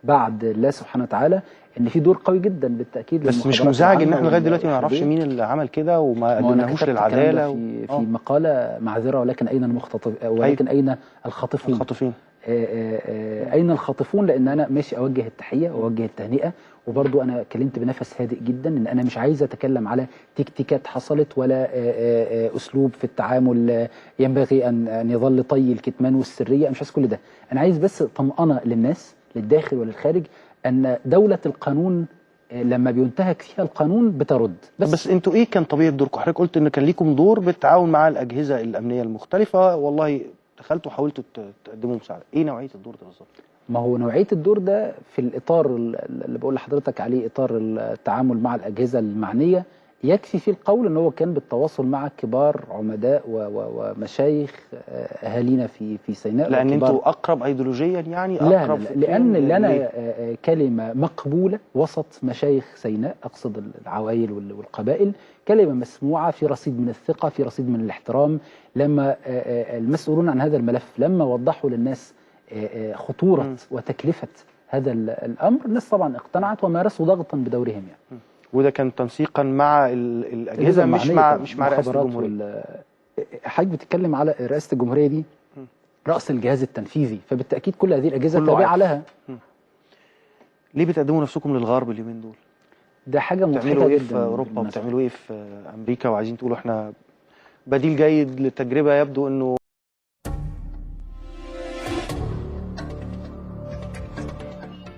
بعد الله سبحانه وتعالى ان في دور قوي جدا بالتاكيد بس مش منزعج ان احنا لغايه دلوقتي ما نعرفش مين اللي عمل كده وما قدمناهوش للعداله في مقاله معذره ولكن اين ولكن اين الخاطفون؟ اين الخاطفون؟ لان انا ماشي اوجه التحيه واوجه التهنئه، وبرضو انا اتكلمت بنفس هادئ جدا ان انا مش عايز اتكلم على تكتيكات حصلت ولا اسلوب في التعامل ينبغي ان يظل طي الكتمان والسريه. انا مش عايز كل ده، انا عايز بس طمأنة للناس للداخل وللخارج ان دوله القانون لما بينتهك فيها القانون بترد. بس انتوا ايه كان طبيعه دوركم؟ حضرتك قلت ان كان ليكم دور بالتعاون مع الاجهزه الامنيه المختلفه، والله دخلتوا وحاولتوا تقدموا مساعده، ايه نوعيه الدور ده بالظبط؟ ما هو نوعيه الدور ده في الاطار اللي بقول لحضرتك عليه، اطار التعامل مع الاجهزه المعنيه، يكفي فيه القول ان هو كان بالتواصل مع كبار عمداء ومشايخ اهالينا في سيناء. لان انتوا اقرب ايديولوجيا يعني؟ لا لان اللي انا كلمه مقبوله وسط مشايخ سيناء، اقصد العوائل والقبائل، كلمه مسموعه في رصيد من الثقه، في رصيد من الاحترام. لما المسؤولون عن هذا الملف لما وضحوا للناس خطوره وتكلفه هذا الامر، الناس طبعا اقتنعت ومارسوا ضغطا بدورهم يعني. وده كان تنسيقا مع الاجهزه مش مع رئاسه الجمهوريه. حضرتك بتتكلم على رئاسه الجمهوريه دي راس الجهاز التنفيذي، فبالتاكيد كل هذه الاجهزه تابعه لها. ليه بتقدموا نفسكم للغرب اليومين دول؟ ده حاجه مضحكه جدا. بتعملوا ايه في اوروبا وبتعملوا ايه في امريكا وعايزين تقولوا احنا بديل جيد للتجربه يبدو انه